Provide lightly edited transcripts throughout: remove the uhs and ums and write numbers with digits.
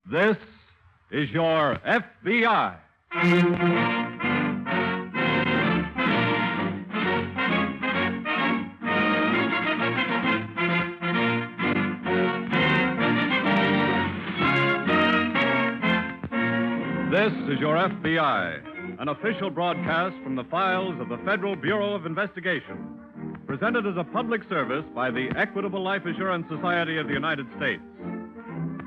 This is your FBI. This is your FBI, an official broadcast from the files of the Federal Bureau of Investigation, presented as a public service by the Equitable Life Assurance Society of the United States.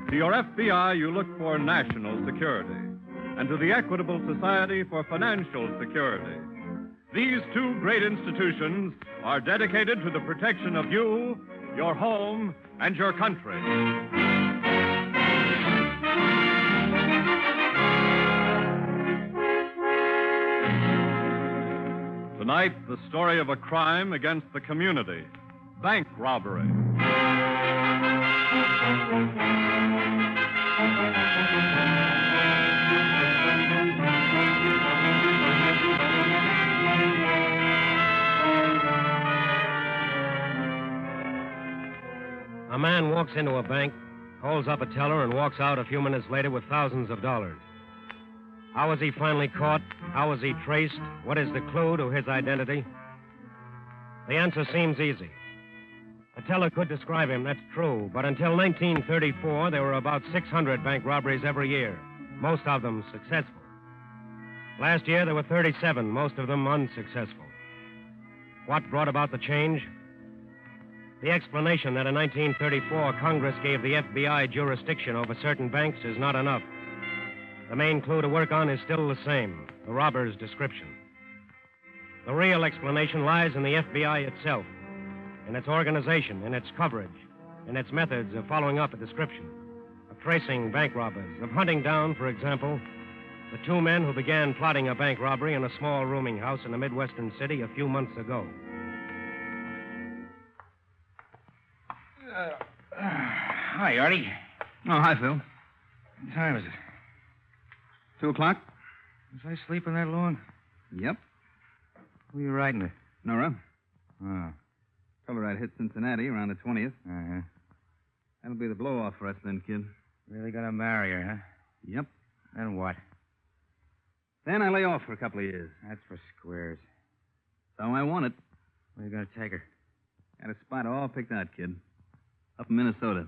To your FBI, you look for national security, and to the Equitable Society for financial security. These two great institutions are dedicated to the protection of you, your home, and your country. Tonight, the story of a crime against the community, bank robbery. A man walks into a bank, holds up a teller, and walks out a few minutes later with thousands of dollars. How was he finally caught? How was he traced? What is the clue to his identity? The answer seems easy. The teller could describe him, that's true, but until 1934, there were about 600 bank robberies every year, most of them successful. Last year, there were 37, most of them unsuccessful. What brought about the change? The explanation that in 1934 Congress gave the FBI jurisdiction over certain banks is not enough. The main clue to work on is still the same, the robber's description. The real explanation lies in the FBI itself, in its organization, in its coverage, in its methods of following up a description, of tracing bank robbers, of hunting down, for example, the two men who began plotting a bank robbery in a small rooming house in a Midwestern city a few months ago. Hi, Artie. Oh, hi, Phil. What time is it? 2 o'clock? Was I sleeping that long? Yep. Who are you riding with? Nora. Oh. Told her I'd hit Cincinnati around the 20th. Uh-huh. That'll be the blow-off for us then, kid. Really gonna marry her, huh? Yep. Then what? Then I lay off for a couple of years. That's for squares. So I want it. Where are you gonna take her? Got a spot all picked out, kid. Up in Minnesota.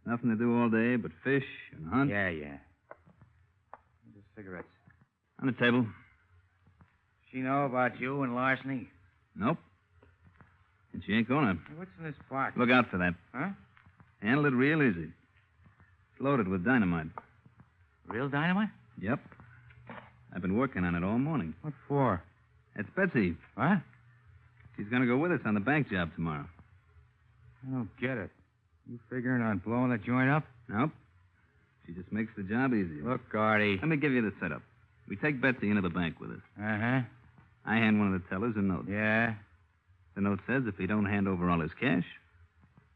Nothing to do all day but fish and hunt. Yeah. Just cigarettes. On the table. She know about you and larceny? Nope. And she ain't gonna. Hey, what's in this box? Look out for that. Huh? Handle it real easy. It's loaded with dynamite. Real dynamite? Yep. I've been working on it all morning. What for? It's Betsy. What? She's gonna go with us on the bank job tomorrow. I don't get it. You figuring on blowing the joint up? Nope. She just makes the job easier. Look, Artie. Let me give you the setup. We take Betsy into the bank with us. Uh-huh. I hand one of the tellers a note. Yeah? The note says if he don't hand over all his cash,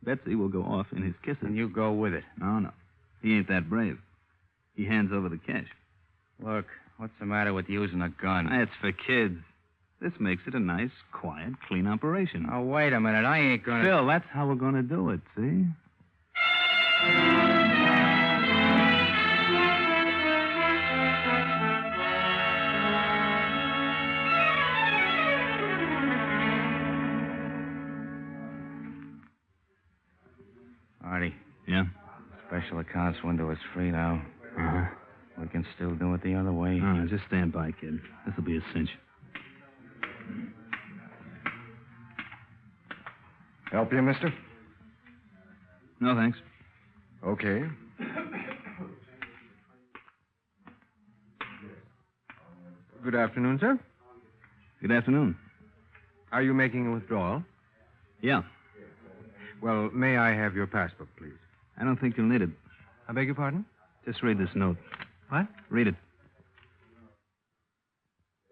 Betsy will go off in his kisses. And you go with it. No. He ain't that brave. He hands over the cash. Look, what's the matter with using a gun? It's for kids. This makes it a nice, quiet, clean operation. Oh, wait a minute. I ain't gonna... Phil, that's how we're gonna do it, see? Artie. Yeah? Special accounts window is free now. Uh-huh. We can still do it the other way. Just stand by, kid. This'll be a cinch. Help you, mister? No, thanks. Okay. Good afternoon, sir. Good afternoon. Are you making a withdrawal? Yeah. Well, may I have your passbook, please? I don't think you'll need it. I beg your pardon? Just read this note. What? Read it.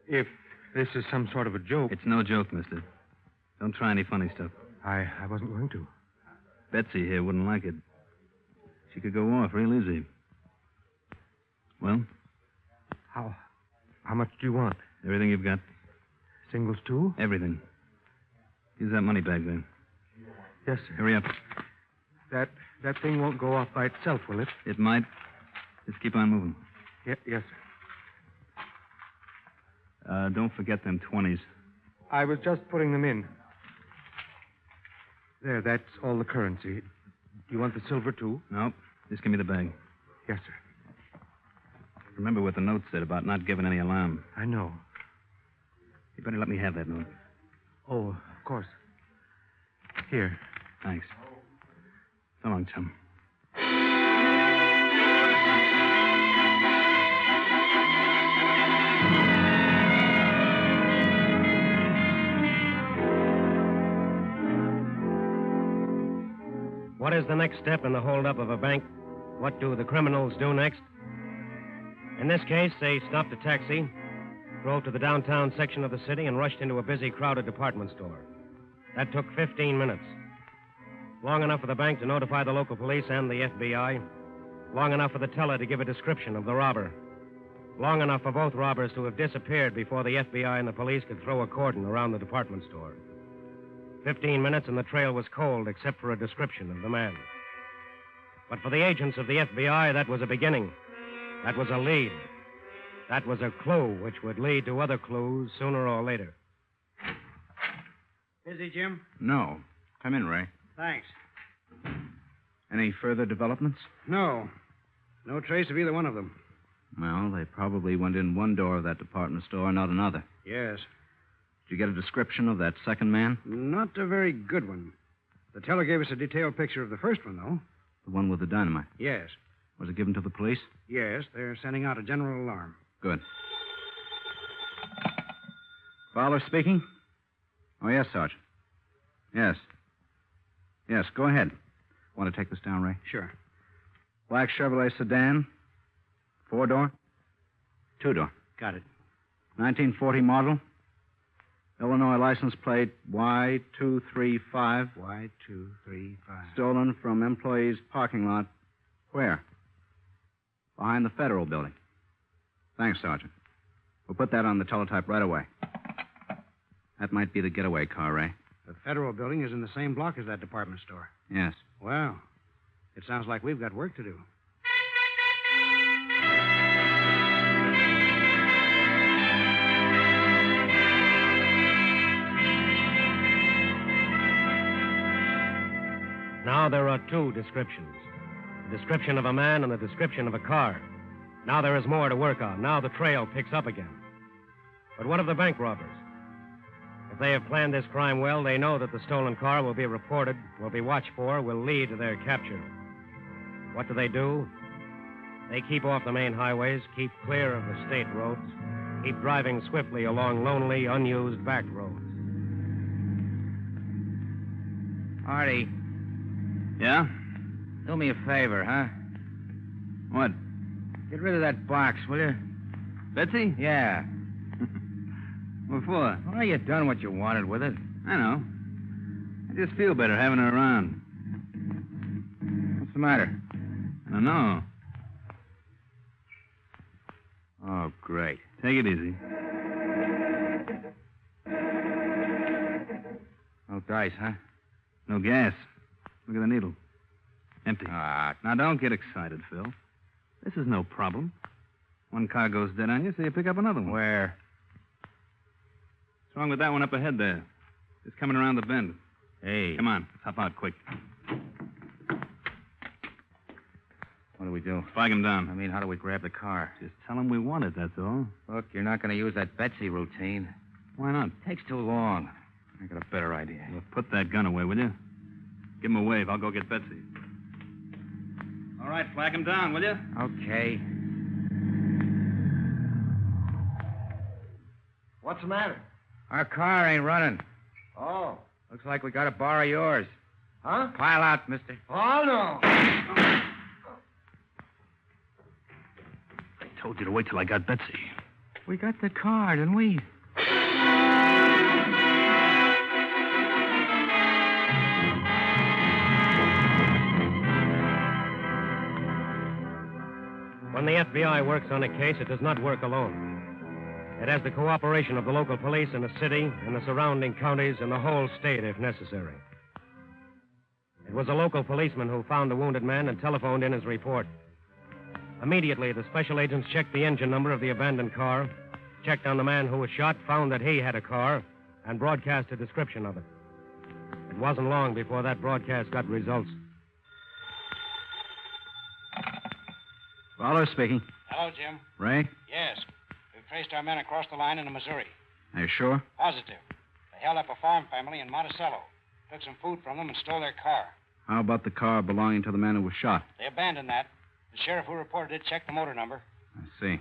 If this is some sort of a joke... It's no joke, mister. Don't try any funny stuff. I wasn't going to. Betsy here wouldn't like it. She could go off real easy. Well? How much do you want? Everything you've got. Singles, too? Everything. Use that money bag there. Yes, sir. Hurry up. That That thing won't go off by itself, will it? It might. Just keep on moving. Yes, sir. Don't forget them 20s. I was just putting them in. There, that's all the currency. Do you want the silver, too? Nope. Just give me the bag. Yes, sir. Remember what the note said about not giving any alarm. I know. You better let me have that note. Oh, of course. Here. Thanks. So long, chum. What is the next step in the holdup of a bank? What do the criminals do next? In this case, they stopped a taxi, drove to the downtown section of the city, and rushed into a busy, crowded department store. That took 15 minutes. Long enough for the bank to notify the local police and the FBI. Long enough for the teller to give a description of the robber. Long enough for both robbers to have disappeared before the FBI and the police could throw a cordon around the department store. 15 minutes and the trail was cold except for a description of the man. But for the agents of the FBI, that was a beginning. That was a lead. That was a clue which would lead to other clues sooner or later. Busy, Jim? No. Come in, Ray. Thanks. Any further developments? No. No trace of either one of them. Well, they probably went in one door of that department store, not another. Yes. Did you get a description of that second man? Not a very good one. The teller gave us a detailed picture of the first one, though. The one with the dynamite? Yes. Was it given to the police? Yes, they're sending out a general alarm. Good. Fowler speaking? Oh, yes, Sergeant. Yes. Yes, go ahead. Want to take this down, Ray? Sure. Black Chevrolet sedan. 4-door? 2-door. Got it. 1940 model. Illinois license plate Y235. Y235. Stolen from employee's parking lot. Where? Behind the Federal Building. Thanks, Sergeant. We'll put that on the teletype right away. That might be the getaway car, Ray. The Federal Building is in the same block as that department store. Yes. Well, it sounds like we've got work to do. Now there are two descriptions. The description of a man and the description of a car. Now there is more to work on. Now the trail picks up again. But what of the bank robbers? If they have planned this crime well, they know that the stolen car will be reported, will be watched for, will lead to their capture. What do? They keep off the main highways, keep clear of the state roads, keep driving swiftly along lonely, unused back roads. Artie, Yeah? do me a favor, huh? What? Get rid of that box, will you? Betsy? Yeah. What for? Well, you done what you wanted with it. I know. I just feel better having her around. What's the matter? I don't know. Oh, great. Take it easy. No dice, huh? No gas. Look at the needle. Empty. Ah, Now, don't get excited, Phil. This is no problem. One car goes dead on you, so you pick up another one. where? What's wrong with that one up ahead there? It's coming around the bend. Hey. Come on, let's hop out quick. What do we do? Flag him down. I mean, how do we grab the car? Just tell him we want it, that's all. Look, you're not going to use that Betsy routine. Why not? Takes too long. I got a better idea. Well, put that gun away, will you? Give him a wave. I'll go get Betsy. All right, flag him down, will you? Okay. What's the matter? Our car ain't running. Oh. Looks like we got to borrow yours. Huh? Pile out, mister. Oh, no. I told you to wait till I got Betsy. We got the car, didn't we? When the FBI works on a case, it does not work alone. It has the cooperation of the local police in the city, in the surrounding counties, and the whole state if necessary. It was a local policeman who found the wounded man and telephoned in his report. Immediately, the special agents checked the engine number of the abandoned car, checked on the man who was shot, found that he had a car, and broadcast a description of it. It wasn't long before that broadcast got results. Bardo speaking. Hello, Jim. Ray? Yes. We've traced our men across the line into Missouri. Are you sure? Positive. They held up a farm family in Monticello, took some food from them, and stole their car. How about the car belonging to the man who was shot? They abandoned that. The sheriff who reported it checked the motor number. I see.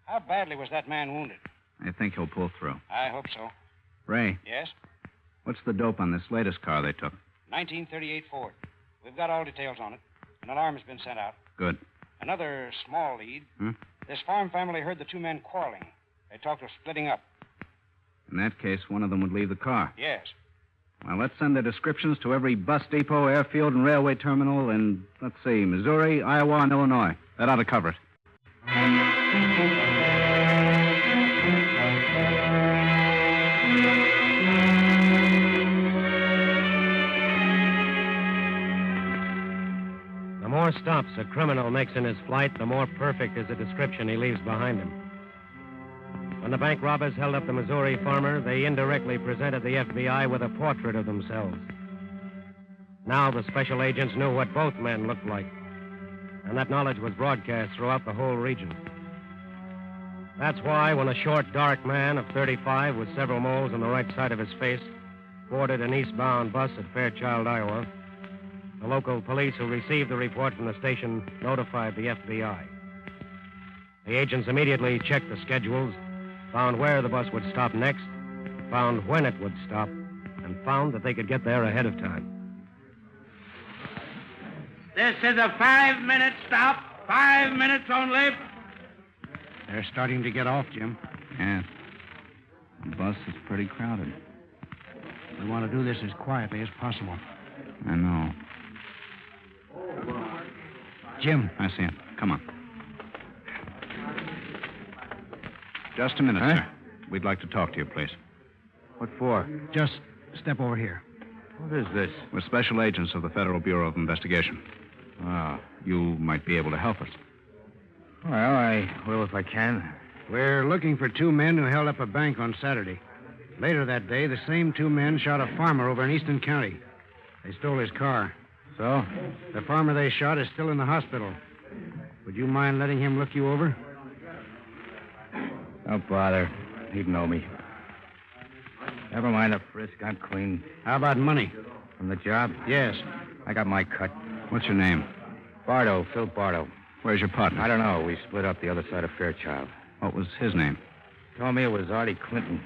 How badly was that man wounded? I think he'll pull through. I hope so. Ray, Yes? what's the dope on this latest car they took? 1938 Ford. We've got all details on it. An alarm has been sent out. Good. Another small lead. Hmm? This farm family heard the two men quarreling. They talked of splitting up. In that case, one of them would leave the car. Yes. Well, let's send their descriptions to every bus depot, airfield, and railway terminal in, let's see, Missouri, Iowa, and Illinois. That ought to cover it. The more stops a criminal makes in his flight, the more perfect is the description he leaves behind him. When the bank robbers held up the Missouri farmer, they indirectly presented the FBI with a portrait of themselves. Now the special agents knew what both men looked like, and that knowledge was broadcast throughout the whole region. That's why when a short, dark man of 35 with several moles on the right side of his face boarded an eastbound bus at Fairchild, Iowa, the local police who received the report from the station notified the FBI. The agents immediately checked the schedules, found where the bus would stop next, found when it would stop, and found that they could get there ahead of time. This is a 5-minute stop. 5 minutes only. They're starting to get off, Jim. Yeah. The bus is pretty crowded. We want to do this as quietly as possible. I know. Jim. I see him. Come on. Just a minute, sir. We'd like to talk to you, please. What for? Just step over here. What is this? We're special agents of the Federal Bureau of Investigation. Ah. You might be able to help us. Well, I will if I can. We're looking for two men who held up a bank on Saturday. Later that day, the same two men shot a farmer over in Easton County. They stole his car. So? The farmer they shot is still in the hospital. Would you mind letting him look you over? Don't bother. He'd know me. Never mind the frisk. I'm clean. How about money? From the job? Yes. I got my cut. What's your name? Bardo, Phil Bardo. Where's your partner? I don't know. We split up the other side of Fairchild. What was his name? Told me it was Artie Clinton.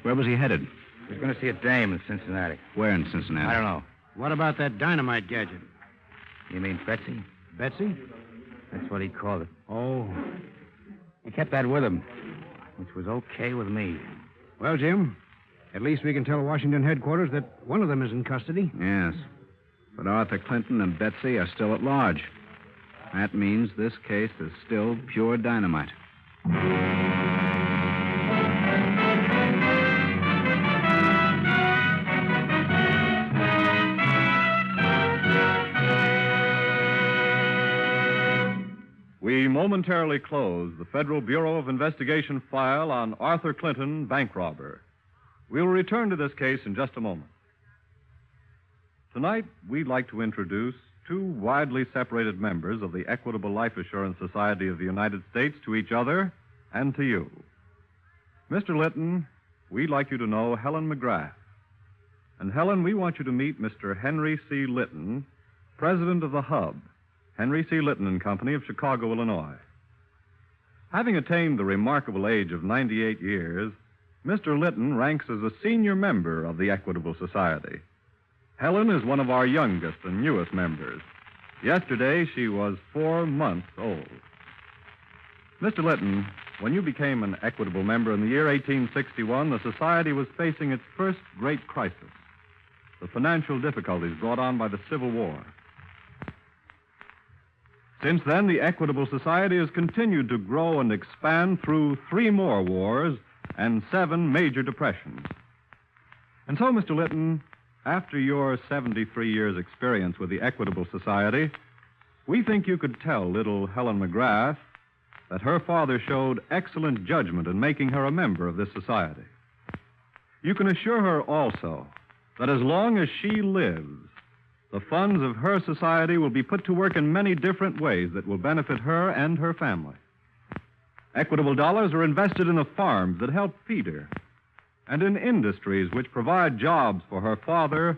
Where was he headed? He was going to see a dame in Cincinnati. Where in Cincinnati? I don't know. What about that dynamite gadget? You mean Betsy? Betsy? That's what he called it. Oh. He kept that with him, which was okay with me. Well, Jim, at least we can tell Washington headquarters that one of them is in custody. Yes. But Arthur Clinton and Betsy are still at large. That means this case is still pure dynamite. We momentarily close the Federal Bureau of Investigation file on Arthur Clinton, bank robber. We'll return to this case in just a moment. Tonight, we'd like to introduce two widely separated members of the Equitable Life Assurance Society of the United States to each other and to you. Mr. Litton, we'd like you to know Helen McGrath. And Helen, we want you to meet Mr. Henry C. Litton, president of the Hub, Henry C. Litton and Company of Chicago, Illinois. Having attained the remarkable age of 98 years, Mr. Litton ranks as a senior member of the Equitable Society. Helen is one of our youngest and newest members. Yesterday, she was 4 months old. Mr. Litton, when you became an Equitable member in the year 1861, the Society was facing its first great crisis, the financial difficulties brought on by the Civil War. Since then, the Equitable Society has continued to grow and expand through 3 more wars and 7 major depressions. And so, Mr. Litton, After your 73 years' experience with the Equitable Society, we think you could tell little Helen McGrath that her father showed excellent judgment in making her a member of this society. You can assure her also that as long as she lives, the funds of her society will be put to work in many different ways that will benefit her and her family. Equitable dollars are invested in the farms that help feed her, and in industries which provide jobs for her father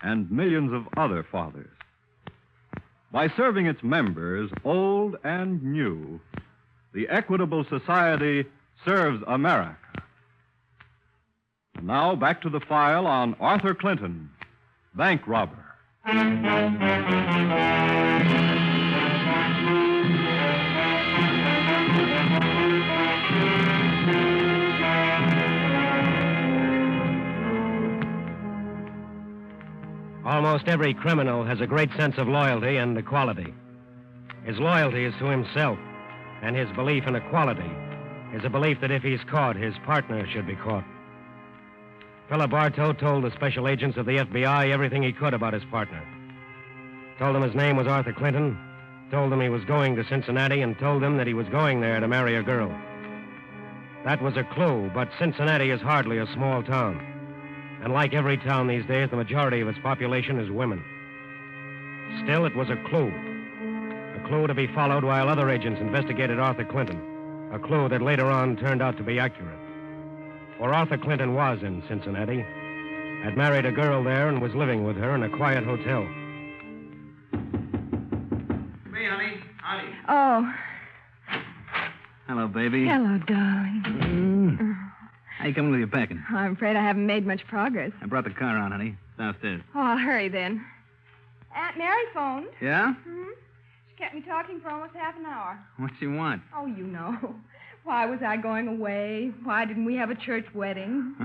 and millions of other fathers. By serving its members, old and new, the Equitable Society serves America. And now, back to the file on Arthur Clinton, bank robber. Almost every criminal has a great sense of loyalty and equality. His loyalty is to himself, and his belief in equality is a belief that if he's caught, his partner should be caught. Philip Bardo told the special agents of the FBI everything he could about his partner. Told them his name was Arthur Clinton, told them he was going to Cincinnati, and told them that he was going there to marry a girl. That was a clue, but Cincinnati is hardly a small town. And like every town these days, the majority of its population is women. Still, it was a clue. A clue to be followed while other agents investigated Arthur Clinton. A clue that later on turned out to be accurate. For Arthur Clinton was in Cincinnati, had married a girl there, and was living with her in a quiet hotel. Me, honey. Howdy. Oh, Hello, baby. hello, darling. How you coming with your packing? I'm afraid I haven't made much progress. I brought the car on, honey. Downstairs. Oh, I'll hurry then. Aunt Mary phoned. Yeah? She kept me talking for almost half an hour. What you want? Oh, you know. Why was I going away? Why didn't we have a church wedding?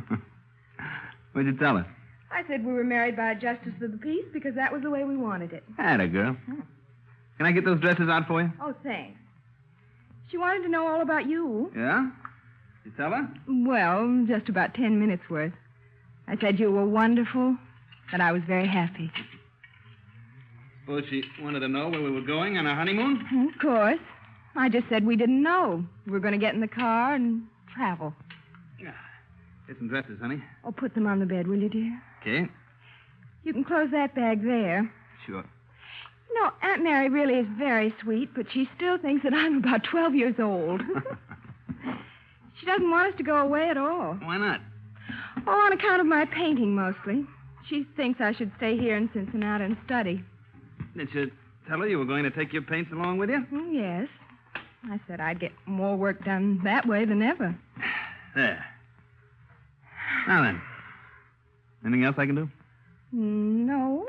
What'd you tell her? I said we were married by a justice of the peace because that was the way we wanted it. Atta girl. Can I get those dresses out for you? Oh, thanks. She wanted to know all about you. Yeah? You tell her? Well, just about 10 minutes worth. I said you were wonderful, and I was very happy. Suppose she wanted to know where we were going on our honeymoon? Of course. I just said we didn't know. We were going to get in the car and travel. Get some dresses, honey. Oh, put them on the bed, will you, dear? Okay. You can close that bag there. Sure. You know, Aunt Mary really is very sweet, but she still thinks that I'm about 12 years old. She doesn't want us to go away at all. Why not? Oh, on account of my painting, mostly. She thinks I should stay here in Cincinnati and study. Did you tell her you were going to take your paints along with you? Yes. I said I'd get more work done that way than ever. There. Now then. Anything else I can do? No.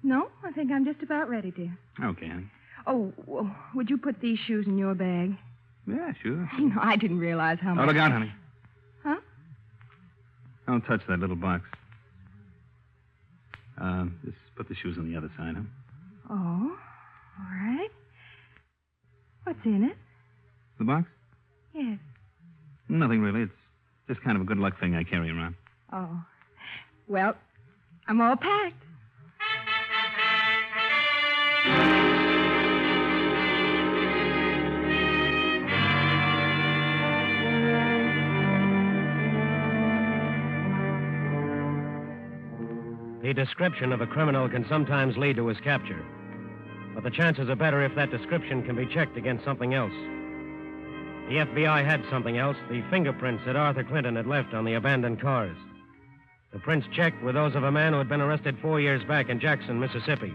No, I think I'm just about ready, dear. Okay, honey. Oh, well, would you put these shoes in your bag? Yeah, sure. You know, I didn't realize how much... Oh, look out, honey. Huh? Don't touch that little box. Just put the shoes on the other side, huh? Oh, all right. What's in it? The box? Yes. Nothing really. It's just kind of a good luck thing I carry around. Oh. Well, I'm all packed. The description of a criminal can sometimes lead to his capture. But the chances are better if that description can be checked against something else. The FBI had something else, the fingerprints that Arthur Clinton had left on the abandoned cars. The prints checked were those of a man who had been arrested 4 years back in Jackson, Mississippi.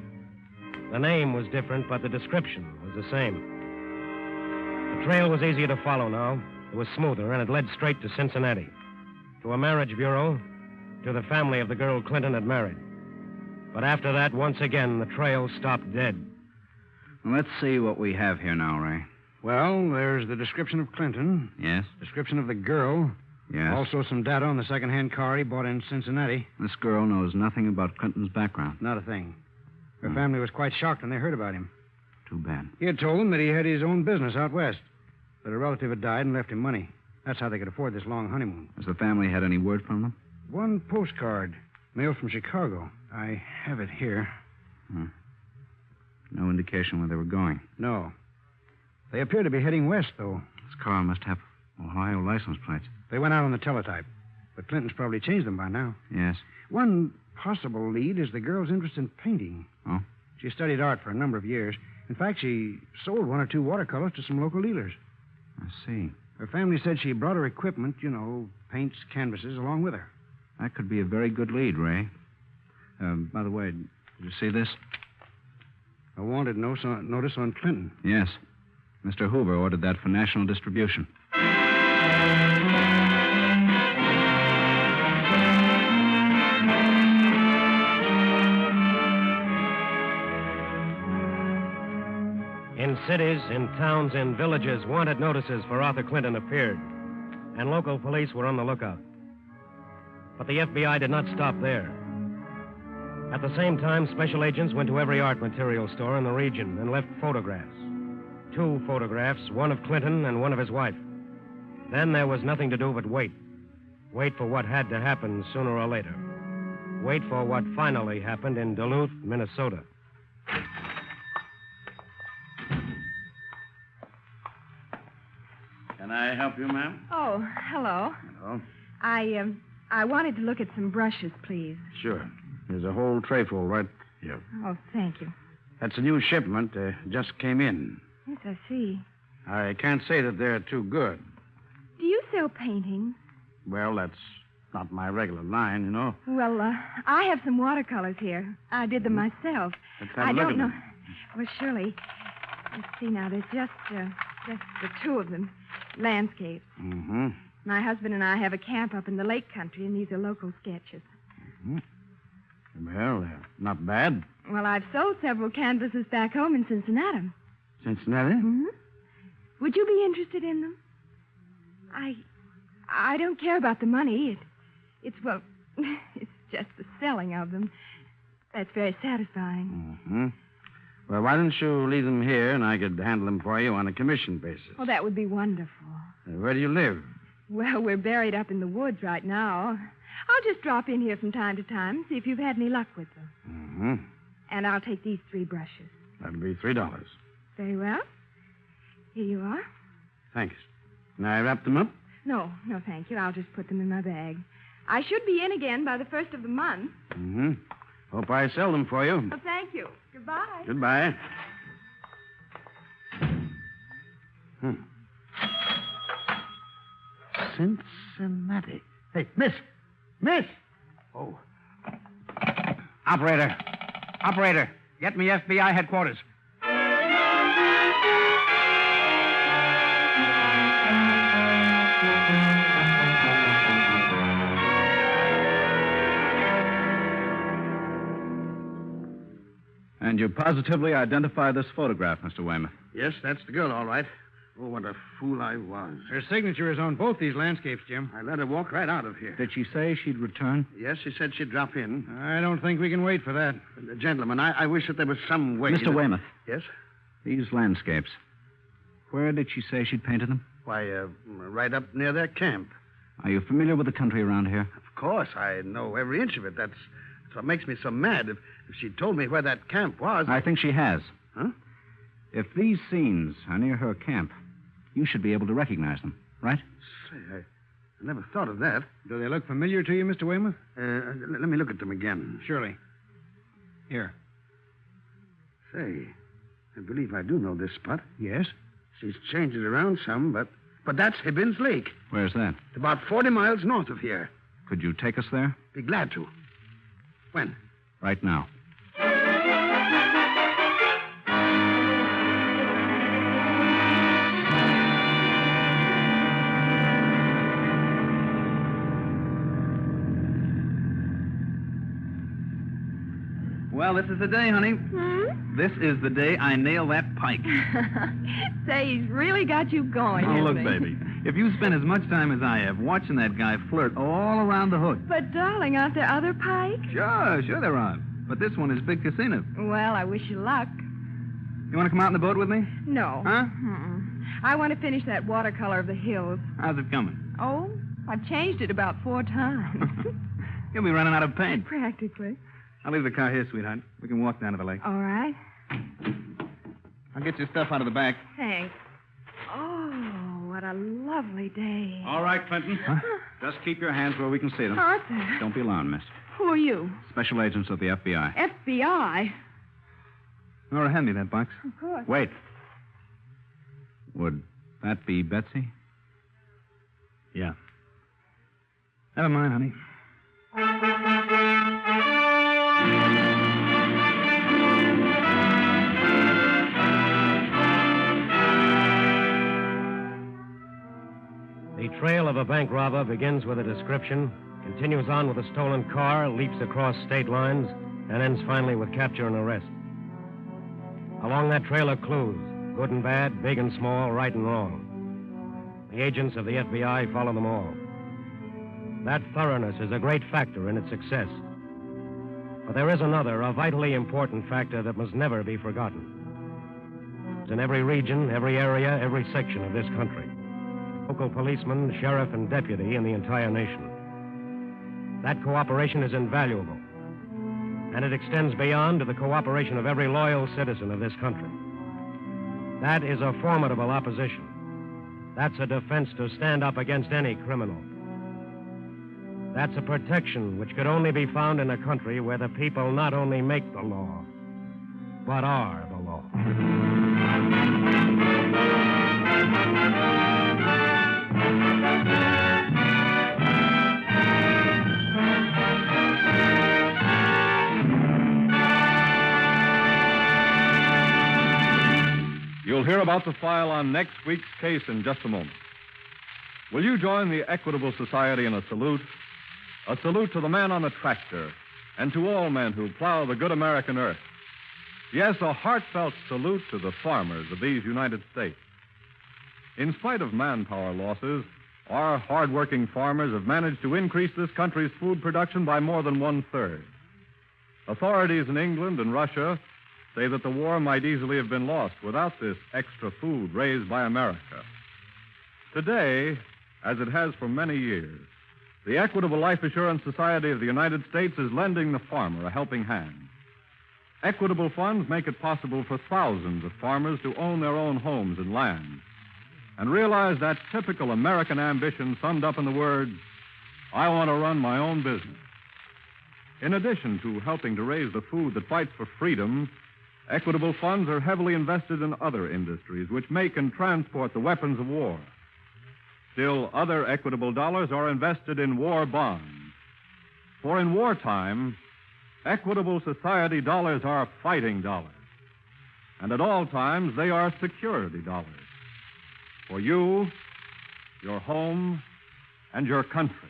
The name was different, but the description was the same. The trail was easier to follow now. It was smoother, and it led straight to Cincinnati, to a marriage bureau, to the family of the girl Clinton had married. But after that, once again, the trail stopped dead. Well, let's see what we have here now, Ray. Well, there's the description of Clinton. Yes? Description of the girl. Yes. Also some data on the second-hand car he bought in Cincinnati. This girl knows nothing about Clinton's background. Not a thing. Her family was quite shocked when they heard about him. Too bad. He had told them that he had his own business out west, that a relative had died and left him money. That's how they could afford this long honeymoon. Has the family had any word from them? One postcard. Mail from Chicago. I have it here. No indication where they were going. No. They appear to be heading west, though. This car must have Ohio license plates. They went out on the teletype. But Clinton's probably changed them by now. Yes. One possible lead is the girl's interest in painting. Oh? She studied art for a number of years. In fact, she sold 1 or 2 watercolors to some local dealers. I see. Her family said she brought her equipment, paints, canvases, along with her. That could be a very good lead, Ray. By the way, did you see this? A wanted notice on Clinton. Yes. Mr. Hoover ordered that for national distribution. In cities, in towns, in villages, wanted notices for Arthur Clinton appeared, and local police were on the lookout. But the FBI did not stop there. At the same time, special agents went to every art material store in the region and left photographs. 2 photographs, one of Clinton and one of his wife. Then there was nothing to do but wait. Wait for what had to happen sooner or later. Wait for what finally happened in Duluth, Minnesota. Can I help you, ma'am? Oh, hello. Hello. I wanted to look at some brushes, please. Sure. There's a whole trayful right here. Oh, thank you. That's a new shipment. Just came in. Yes, I see. I can't say that they're too good. Do you sell paintings? Well, that's not my regular line, you know. Well, I have some watercolors here. I did them myself. Let's have a I look don't at know. them. Well, surely. Let's see now. There's just the 2 of them. Landscapes. Mm-hmm. My husband and I have a camp up in the lake country, and these are local sketches. Mm-hmm. Well, they're not bad. Well, I've sold several canvases back home in Cincinnati. Cincinnati? Mm-hmm. Would you be interested in them? I don't care about the money. It's just the selling of them. That's very satisfying. Mm-hmm. Well, why don't you leave them here, and I could handle them for you on a commission basis. Oh, that would be wonderful. Where do you live? Well, we're buried up in the woods right now. I'll just drop in here from time to time, see if you've had any luck with them. Mm-hmm. And I'll take these 3 brushes. That'll be $3. Very well. Here you are. Thanks. Can I wrap them up? No, thank you. I'll just put them in my bag. I should be in again by the 1st of the month. Mm-hmm. Hope I sell them for you. Well, thank you. Goodbye. Goodbye. Cincinnati. Hey, miss! Miss! Oh. Operator, get me FBI headquarters. And you positively identify this photograph, Mr. Weymouth? Yes, that's the girl, all right. Oh, what a fool I was. Her signature is on both these landscapes, Jim. I let her walk right out of here. Did she say she'd return? Yes, she said she'd drop in. I don't think we can wait for that. Gentlemen, I wish that there was some way... Mr. Weymouth. Yes? These landscapes. Where did she say she'd painted them? Why, right up near their camp. Are you familiar with the country around here? Of course, I know every inch of it. That's what makes me so mad. If she'd told me where that camp was... I think she has. Huh? If these scenes are near her camp, you should be able to recognize them, right? Say, I never thought of that. Do they look familiar to you, Mr. Weymouth? Let me look at them again. Surely. Here. Say, I believe I do know this spot. Yes? She's changed it around some, but that's Hibbins Lake. Where's that? It's about 40 miles north of here. Could you take us there? Be glad to. When? Right now. Well, this is the day, honey. This is the day I nail that pike. Say, he's really got you going, Oh, look, hasn't he? baby. If you spend as much time as I have watching that guy flirt all around the hook. But, darling, aren't there other pikes? Sure there are. But this one is Big Casino. Well, I wish you luck. You want to come out in the boat with me? No. Huh? Mm-mm. I want to finish that watercolor of the hills. How's it coming? Oh, I've changed it about 4 times. You'll be running out of paint. Practically. I'll leave the car here, sweetheart. We can walk down to the lake. All right. I'll get your stuff out of the back. Thanks. Oh, what a lovely day. All right, Clinton. Huh? Just keep your hands where we can see them. Arthur. Don't be alarmed, miss. Who are you? Special agents of the FBI. FBI? Nora, hand me that box. Of course. Wait. Would that be Betsy? Yeah. Never mind, honey. The trail of a bank robber begins with a description, continues on with a stolen car, leaps across state lines, and ends finally with capture and arrest. Along that trail are clues, good and bad, big and small, right and wrong. The agents of the FBI follow them all. That thoroughness is a great factor in its success. But there is another, a vitally important factor that must never be forgotten. It's in every region, every area, every section of this country. Local policeman, sheriff, and deputy in the entire nation. That cooperation is invaluable. And it extends beyond to the cooperation of every loyal citizen of this country. That is a formidable opposition. That's a defense to stand up against any criminal. That's a protection which could only be found in a country where the people not only make the law, but are the law. You'll hear about the file on next week's case in just a moment. Will you join the Equitable Society in a salute? A salute to the man on the tractor and to all men who plow the good American earth. Yes, a heartfelt salute to the farmers of these United States. In spite of manpower losses, our hard-working farmers have managed to increase this country's food production by more than 1/3. Authorities in England and Russia say that the war might easily have been lost without this extra food raised by America. Today, as it has for many years, the Equitable Life Assurance Society of the United States is lending the farmer a helping hand. Equitable funds make it possible for thousands of farmers to own their own homes and land and realize that typical American ambition summed up in the words, I want to run my own business. In addition to helping to raise the food that fights for freedom, Equitable funds are heavily invested in other industries which make and transport the weapons of war. Still, other Equitable dollars are invested in war bonds. For in wartime, Equitable Society dollars are fighting dollars. And at all times, they are security dollars. For you, your home, and your country.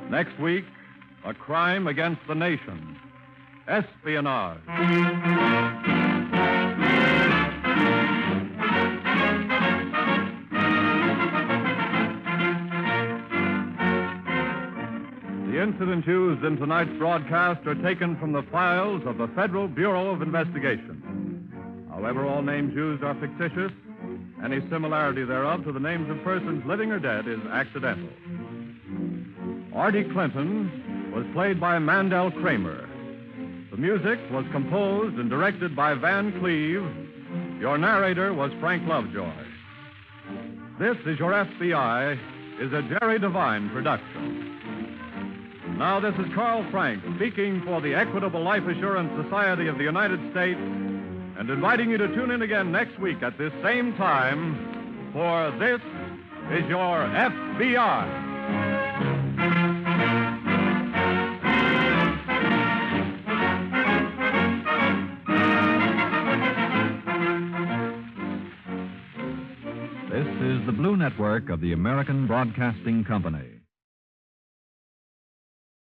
Next week, a crime against the nation. Espionage. The incidents used in tonight's broadcast are taken from the files of the Federal Bureau of Investigation. However, all names used are fictitious. Any similarity thereof to the names of persons living or dead is accidental. Artie Clinton was played by Mandel Kramer. The music was composed and directed by Van Cleve. Your narrator was Frank Lovejoy. This is Your FBI is a Jerry Devine production. Now, this is Carl Frank speaking for the Equitable Life Assurance Society of the United States and inviting you to tune in again next week at this same time for This is Your FBI. This is the Blue Network of the American Broadcasting Company.